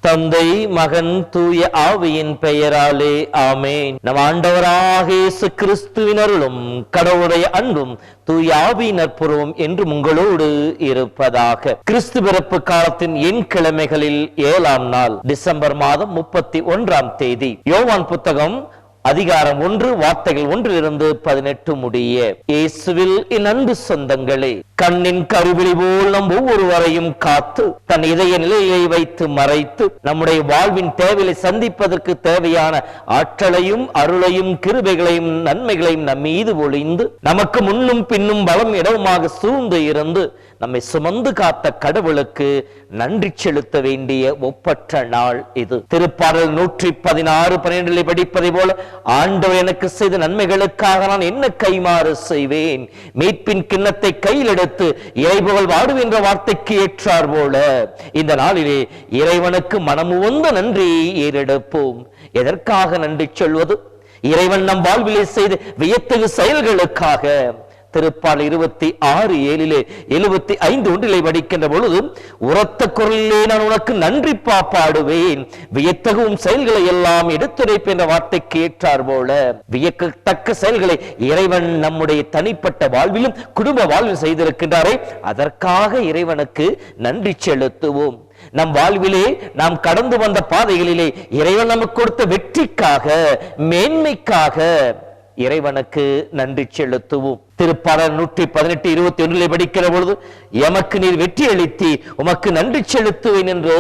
தந்தை மகன் தூய ஆவியின் பெயராலே ஆமென். நம் ஆண்டவராக இயேசு கிறிஸ்துவின் அருளும் கடவுளுடைய அன்பும் தூய ஆவியின் நற்புறவும் என்று உங்களோடு இருப்பதாக. கிறிஸ்து பிறப்பு காலத்தின் எண் கிழமைகளில் 7ஆம் நாள் டிசம்பர் மாதம் 31ஆம் தேதி. யோவான் புத்தகம் அதிகாரம் 1 வார்த்தைகள் 1 18 முடிய. இயேசுவில் என் அன்பு சொந்தங்களே, கண்ணின் கருவிழி போல் நம் ஒவ்வொருவரையும் காத்து தன் இதய நிலையை வைத்து மறைத்து நம்முடைய வாழ்வின் தேவையை சந்திப்பதற்கு தேவையான ஆற்றலையும் அருளையும் கிருபைகளையும் நன்மைகளையும் நம் மீது பொழிந்து நமக்கு முன்னும் பின்னும் பலம் இடவுமாக சூழ்ந்து இருந்து நம்மை சுமந்து காத்த கடவுளுக்கு நன்றி செலுத்த வேண்டிய ஒப்பற்ற நாள் இது. திருப்பாடல் 116:12 படிப்பதை போல, ஆண்டவர் எனக்கு செய்த நன்மைகளுக்காக நான் என்ன கைமாறு செய்வேன், மீட்பின் கிண்ணத்தை கையில் எடுத்து இறைபுகழ் வாடுவேன் என்ற வார்த்தைக்கு ஏற்றார் போல இந்த நாளிலே இறைவனுக்கு மனமுவந்த நன்றியை ஏறெடுப்போம். எதற்காக நன்றி சொல்வது? இறைவன் நம் வாழ்விலே செய்த வியத்தகு செயல்களுக்காக. திருப்பால் 26:7 75:1 படிக்கின்ற பொழுது, உரத்த குரலிலே நான் உனக்கு நன்றி பாடுவேன், வியத்தகும் செயல்களை எல்லாம் எடுத்துரைப்பு என்ற வார்த்தைக்கு ஏற்றார் போல வியக்கத்தக்க செயல்களை இறைவன் நம்முடைய தனிப்பட்ட வாழ்விலும் குடும்ப வாழ்வில் செய்திருக்கின்றாரே, அதற்காக இறைவனுக்கு நன்றி செலுத்துவோம். நம் வாழ்விலே நாம் கடந்து வந்த பாதைகளிலே இறைவன் நமக்கு கொடுத்த வெற்றிக்காக, மேன்மைக்காக இறைவனுக்கு நன்றி செலுத்துவோம். திருப்பாடல் 118:21 படிக்கிற பொழுது, எமக்கு நீர் வெற்றி அளித்தி உமக்கு நன்றி செலுத்துவேன் என்று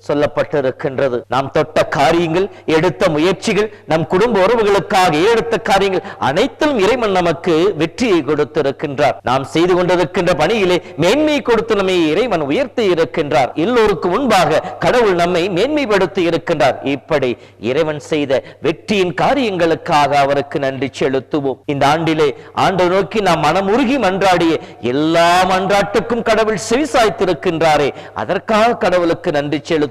சொல்லப்பட்டிருக்கின்றது. நாம் தொட்ட காரியங்கள், எடுத்த முயற்சிகள், நம் குடும்ப உறவுகளுக்காக எடுத்த காரியங்கள் அனைத்திலும் இறைவன் நமக்கு வெற்றியை கொடுத்திருக்கின்றார். நாம் செய்து கொண்டிருக்கின்ற பணியிலே மேன்மையை கொடுத்து நம்மை இறைவன் உயர்த்தி இருக்கின்றார். எல்லோருக்கும் முன்பாக கடவுள் நம்மை மேன்மைப்படுத்தி இருக்கின்றார். இப்படி இறைவன் செய்த வெற்றியின் காரியங்களுக்காக அவருக்கு நன்றி செலுத்துவோம். இந்த ஆண்டிலே ஆண்டவர் நோக்கி நாம் மனமுருகி மன்றாடிய எல்லா மன்றாட்டுக்கும் கடவுள் செவிசாய்த்திருக்கின்றாரே, அதற்காக கடவுளுக்கு நன்றி செலுத்துவோம்.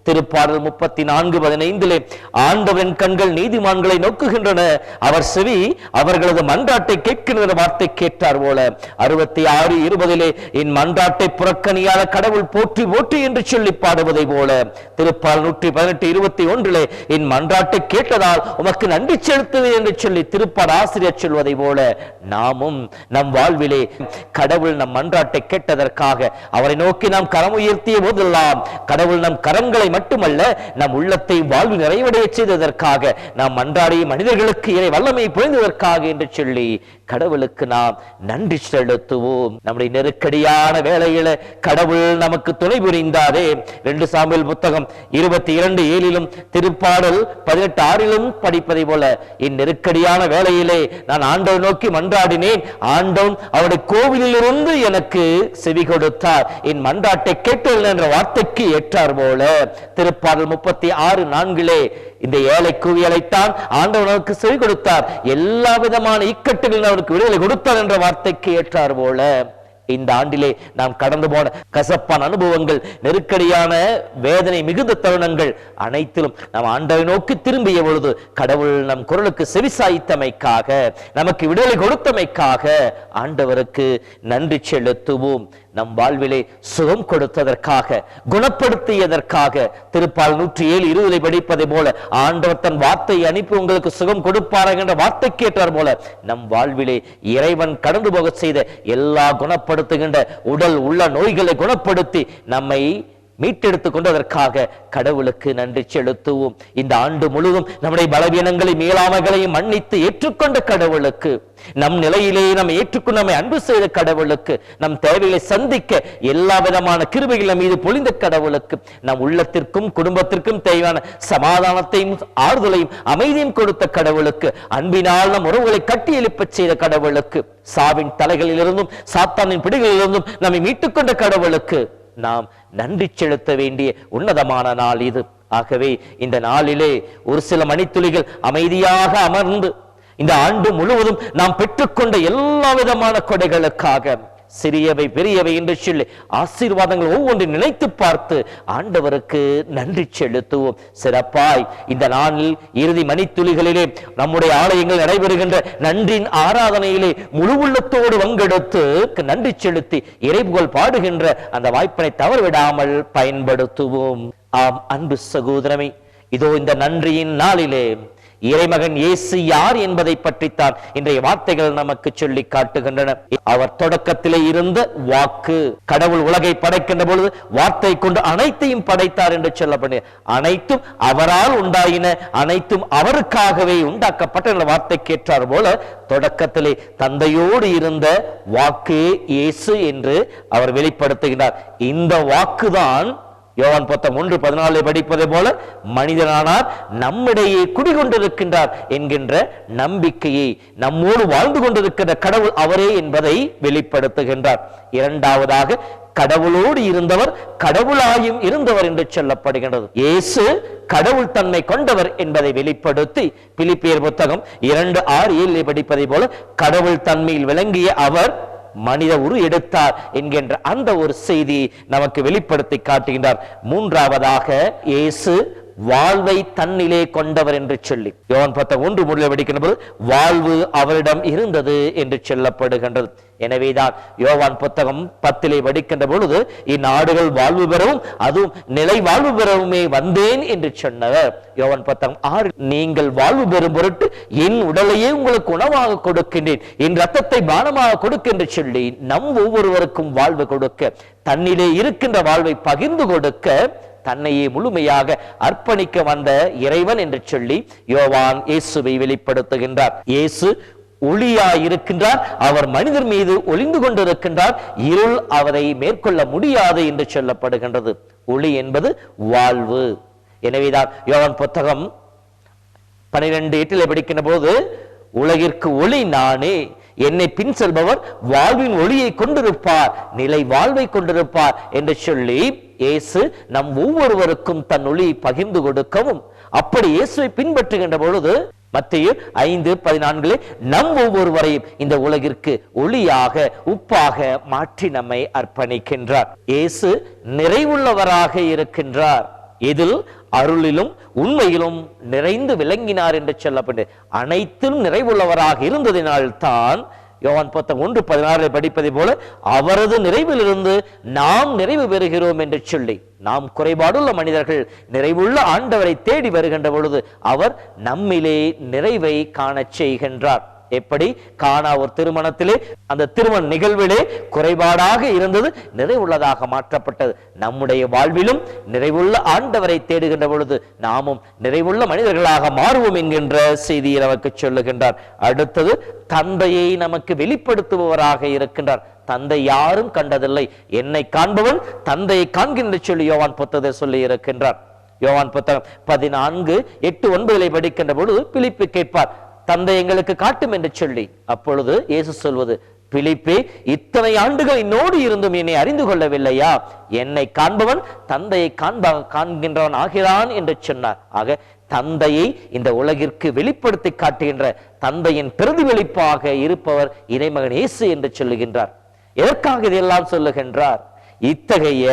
திருப்பாடல் 34:15 ஆண்டவன் கண்கள் நீதிமான்களை நோக்குகின்றன, அவர் செவி அவர்களது மன்றாட்டை கேட்கின்ற வார்த்தை கேட்டார் போல. 66:20 என் மன்றாட்டை புறக்கணியாத கடவுள் போற்றி போற்றி என்று சொல்லி பாடுவதை போல. திருப்பாடல் 118:21 என் மன்றாட்டை கேட்டதால் உமக்கு நன்றி செலுத்துவேன் என்று சொல்லி திருப்பாடல் ஆசிரியர் சொல்வதை போல நாமும் நம் வாழ்விலே கடவுள் நம் மன்றாட்டை கேட்டதற்காக அவரை நோக்கி நாம் கரம் உயர்த்திய போதெல்லாம் கடவுள் நம் கரங்களை மட்டுமல்ல நம் உள்ளத்தை வாழ்வு நிறைவடைய செய்ததற்காக, நாம் மன்றாடிய மனிதர்களுக்கு இறை வல்லமை பொழிந்ததற்காக என்று சொல்லி கடவுளுக்கு நாம் நன்றி செலுத்துவோம். நம்முடைய நெருக்கடியான வேளையில கடவுள் நமக்கு துணை புரிந்தாரே. 2 சாமுவேல் புத்தகம் 22:7 திருப்பாடல் 18:6 படிப்பதை போல, என் நெருக்கடியான வேளையிலே நான் ஆண்டவர் நோக்கி மன்றாடினேன், ஆண்டவன் அவருடைய கோவிலில் இருந்து எனக்கு செவி கொடுத்தார், என் மன்றாட்டை கேட்டல் என்ற வார்த்தைக்கு ஏற்றார் போல. திருப்பாடல் 36:4 இந்த ஏழை கூவி அழைத்தான், ஆண்டவனுக்கு செவி கொடுத்தார், எல்லா விதமான இக்கட்டுகளில் அவருக்கு விடுதலை கொடுத்தார் என்ற வார்த்தைக்கு ஏற்றார் போல. இந்த ஆண்டிலே நாம் கடந்து போன கசப்பான அனுபவங்கள், நெருக்கடியான வேதனை மிகுந்த தருணங்கள் அனைத்திலும் நாம் ஆண்டவரை நோக்கி திரும்பிய பொழுது கடவுள் நம் குரலுக்கு செவிசாய்த்தமைக்காக, நமக்கு விடுதலை கொடுத்தமைக்காக ஆண்டவருக்கு நன்றி செலுத்துவோம். நம் வாழ்விலே சுகம் கொடுத்ததற்காக, குணப்படுத்தியதற்காக திருப்பாடல் 107:20 படிப்பதை போல, ஆண்டவர் தன் வார்த்தையை அனுப்பி உங்களுக்கு சுகம் கொடுப்பார் என்ற வார்த்தை கேட்டார் போல, நம் வாழ்விலே இறைவன் கடந்து போக செய்த எல்லா குணப்படுத்துகின்ற உடல் உள்ள நோய்களை குணப்படுத்தி நம்மை மீட்டெடுத்துக் கொண்டதற்காக கடவுளுக்கு நன்றி செலுத்துவோம். இந்த ஆண்டு முழுவதும் நம்முடைய பலவீனங்களை மேலாமைகளையும் மன்னித்து ஏற்றுக்கொண்ட கடவுளுக்கு, நம் நிலையிலே நம்ம ஏற்றுக்கொண்டு நம்மை அன்பு செய்த கடவுளுக்கு, நம் தேவைகளை சந்திக்க எல்லா விதமான கிருபைகள் நம் மீது பொழிந்த கடவுளுக்கு, நம் உள்ளத்திற்கும் குடும்பத்திற்கும் தேவையான சமாதானத்தையும் ஆறுதலையும் அமைதியும் கொடுத்த கடவுளுக்கு, அன்பினால் நம் உறவுகளை கட்டி எழுப்ப செய்த கடவுளுக்கு, சாவின் தலைகளிலிருந்தும் சாத்தானின் பிடிகளிலிருந்தும் நம்மை மீட்டுக்கொண்ட கடவுளுக்கு நாம் நன்றி செலுத்த வேண்டிய உன்னதமான நாள் இது. ஆகவே இந்த நாளிலே ஒரு சில மணித்துளிகள் அமைதியாக அமர்ந்து இந்த ஆண்டு முழுவதும் நாம் பெற்றுக்கொண்ட எல்லா விதமான கொடைகளுக்காக சிறியவை பெரியவை என்று சொல்லி ஆசீர்வாதங்கள் ஒவ்வொன்று நினைத்து பார்த்து ஆண்டவருக்கு நன்றி செலுத்துவோம். சிறப்பாய் இந்த நாளில் இறுதி மணித்துளிகளிலே நம்முடைய ஆலயங்கள் நடைபெறுகின்ற நன்றின் ஆராதனையிலே முழு உள்ளத்தோடு பங்கெடுத்து நன்றி செலுத்தி இறைபுகழ் பாடுகின்ற அந்த வாய்ப்பினை தவறவிடாமல் பயன்படுத்துவோம். ஆம் அன்பு சகோதரமே, இதோ இந்த நன்றியின் நாளிலே இறைமகன் இயேசு யார் என்பதை பற்றித்தான் இன்றைய வார்த்தைகள் நமக்கு சொல்லி காட்டுகின்றன. அவர் தொடக்கத்திலே இருந்த வாக்கு. கடவுள் உலகை படைக்கின்ற பொழுது வார்த்தை கொண்டு அனைத்தையும் படைத்தார் என்று சொல்லப்படும். அனைத்தும் அவரால் உண்டாயின, அனைத்தும் அவருக்காகவே உண்டாக்கப்பட்ட வார்த்தைக்கு ஏற்றார் போல தொடக்கத்திலே தந்தையோடு இருந்த வாக்கு இயேசு என்று அவர் வெளிப்படுத்துகிறார். இந்த வாக்குதான் யோவான் 1:14 படிப்பதை போல மனிதனானார், நம்மிடையே குடிகொண்டிருக்கின்றார் என்கின்ற நம்பிக்கையை, நம்மோடு வாழ்ந்து கொண்டிருக்கின்ற கடவுள் அவரே என்பதை வெளிப்படுத்துகின்றார். இரண்டாவதாக கடவுளோடு இருந்தவர், கடவுளாயும் இருந்தவர் என்று சொல்லப்படுகின்றது. இயேசு கடவுள் தன்மை கொண்டவர் என்பதை வெளிப்படுத்தி பிலிப்பியர் 2:6-7 படிப்பதை போல கடவுள் தன்மையில் விளங்கிய அவர் மனித உரு எடுத்தார் என்கின்ற அந்த ஒரு செய்தியை நமக்கு வெளிப்படுத்தி காட்டுகின்றார். மூன்றாவதாக இயேசு வாழ்வை தன்னிலே கொண்டவர் என்று சொல்லி யோவான் 1:1 படிக்கின்ற போது வாழ்வு அவரிடம் இருந்தது என்று சொல்லப்படுகின்றது. எனவேதான் யோவான் 10 படிக்கின்ற பொழுது இந்நாடுகள் வாழ்வு பெறவும் அதுவும் நிலை வாழ்வு பெறவுமே வந்தேன் என்று சொன்னவர். யோவான் 10:6 நீங்கள் வாழ்வு பெறும் பொருட்டு என் உடலையே உங்களுக்கு உணவாக கொடுக்கின்றேன், என் ரத்தத்தை பானமாக கொடுக்க என்று சொல்லி நம் ஒவ்வொருவருக்கும் வாழ்வு கொடுக்க, தன்னிலே இருக்கின்ற வாழ்வை பகிர்ந்து கொடுக்க, தன்னையே முழுமையாக அர்ப்பணிக்க வந்த இறைவன் என்று சொல்லி யோவான் இயேசுவை வெளிப்படுத்துகின்றார். இயேசு ஒளியாய் இருக்கின்றார், அவர் மனிதர் மீது ஒளிந்து கொண்டிருக்கின்றார், இருள் அவரை மேற்கொள்ள முடியாது என்று சொல்லப்படுகின்றது. ஒளி என்பது வாழ்வு. எனவேதான் யோவான் 12:8 படிக்கின்ற போது உலகிற்கு ஒளி நானே, என்னை பின் செல்பவர் வாழ்வின் ஒளியை கொண்டிருப்பார், நிலை வாழ்வை கொண்டிருப்பார் என்று சொல்லி இயேசு நம் ஒவ்வொருவருக்கும் தன் ஒளியை பகிர்ந்து கொடுக்கவும், அப்படி இயேசுவை பின்பற்றுகின்ற பொழுது மத்தேயு 5:14 நம் ஒவ்வொருவரையும் இந்த உலகிற்கு ஒளியாக உப்பாக மாற்றி நம்மை அர்ப்பணிக்கின்றார். இயேசு நிறைவுள்ளவராக இருக்கின்றார். இதில் அருளிலும் உண்மையிலும் நிறைந்து விளங்கினார் என்று சொல்லப்பட்டு அனைத்தும் நிறைவுள்ளவராக இருந்ததினால் தான் யோவான் 1:16 படிப்பதை போல அவரது நிறைவிலிருந்து நாம் நிறைவு பெறுகிறோம் என்று சொல்லி, நாம் குறைபாடுள்ள மனிதர்கள் நிறைவுள்ள ஆண்டவரை தேடி வருகின்ற பொழுது அவர் நம்மிலே நிறைவை காண செய்கின்றார். எப்படி கானா ஒரு திருமணத்திலே அந்த திருமண நிகழ்விலே குறைபாடாக இருந்தது நிறைவுள்ளதாக மாற்றப்பட்டது. நம்முடைய வாழ்விலும் நிறைவுள்ள ஆண்டவரை தேடுகின்ற பொழுது நாமும் நிறைவுள்ள மனிதர்களாக மாறுவோம் என்கின்ற செய்தியை நமக்கு சொல்லுகின்றார். அடுத்தது தந்தையை நமக்கு வெளிப்படுத்துபவராக இருக்கின்றார். தந்தை யாரும் கண்டதில்லை, என்னை காண்பவன் தந்தையை காண்கின்ற சொல்லி யோவான் 10 சொல்லி இருக்கின்றார். யோவான் 14:8-9 படிக்கின்ற பொழுது பிலிப்பு கேட்பார், தந்தை எங்களுக்கு காட்டும் என்று சொல்லி, அப்பொழுது இயேசு சொல்வது, பிலிப்பே இத்தனை ஆண்டுகள் என்னோடு இருந்தும் என்னை அறிந்து கொள்ளவில்லையா? என்னை காண்பவன் தந்தையை காண்கின்றவன் ஆகிறான் என்று சொன்னார். ஆக தந்தையை இந்த உலகிற்கு வெளிப்படுத்தி காட்டுகின்ற தந்தையின் பிரதிபலிப்பாக இருப்பவர் இறைமகன் இயேசு என்று சொல்லுகின்றார். எதற்காக இதெல்லாம் சொல்லுகின்றார்? இத்தகைய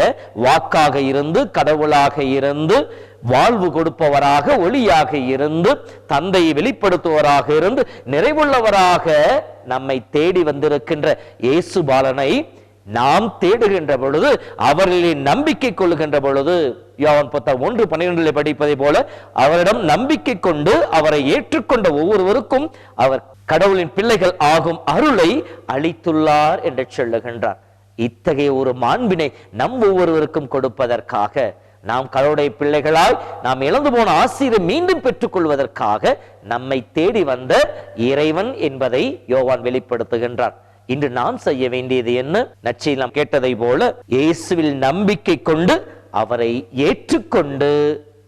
வாக்காக இருந்து, கடவுளாக இருந்து, வாழ்வு கொடுப்பவராக, ஒளியாக இருந்து, தந்தையை வெளிப்படுத்துவராக இருந்து, நிறைவுள்ளவராக நம்மை தேடி வந்திருக்கின்ற இயேசு பாலனை நாம் தேடுகின்ற பொழுது, அவர்களை நம்பிக்கை கொள்ளுகின்ற பொழுது, யோவான் 1:12 படிப்பதை போல அவரிடம் நம்பிக்கை கொண்டு அவரை ஏற்றுக்கொண்ட ஒவ்வொருவருக்கும் அவர் கடவுளின் பிள்ளைகள் ஆகும் அருளை அளித்துள்ளார் என்று சொல்லுகின்றார். இத்தகைய ஒரு மாண்பினை நம் ஒவ்வொருவருக்கும் கொடுப்பதற்காக, நாம் கடவுளுடைய பிள்ளைகளால் நாம் இழந்து போன ஆசீரை மீண்டும் பெற்றுக் கொள்வதற்காக நம்மை தேடி வந்த இறைவன் என்பதை யோவான் வெளிப்படுத்துகின்றார். இன்று நாம் செய்ய வேண்டியது என்ன? நற்செய்தியில் நாம் கேட்டதை போல இயேசுவில் நம்பிக்கை கொண்டு அவரை ஏற்றுக்கொண்டு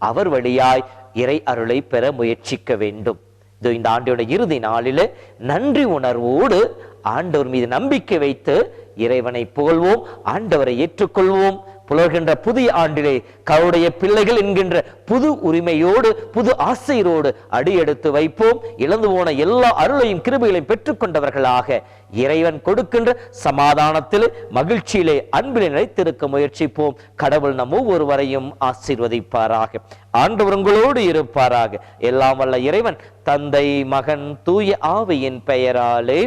அவர் வழியாய் இறை அருளை பெற முயற்சிக்க வேண்டும். இந்த ஆண்டோட இறுதி நாளில நன்றி உணர்வோடு ஆண்டவர் மீது நம்பிக்கை வைத்து இறைவனை புகழ்வோம், ஆண்டவரை ஏற்றுக்கொள்வோம், புலர்கின்ற புதிய ஆண்டிலே கருடைய பிள்ளைகள் என்கின்ற புது உரிமையோடு புது ஆசையோடு அடியெடுத்து வைப்போம். இழந்து போன எல்லா அருளையும் கிருபைகளையும் பெற்றுக்கொண்டவர்களாக இறைவன் கொடுக்கின்ற சமாதானத்திலே மகிழ்ச்சியிலே அன்பிலே நிலைத்திருக்க முயற்சிப்போம். கடவுள் நம் ஒவ்வொருவரையும் ஆசீர்வதிப்பாராக. ஆண்டவர் உங்களோடு இருப்பாராக. எல்லாம் வல்ல இறைவன் தந்தை, மகன், தூய ஆவியின் பெயராலே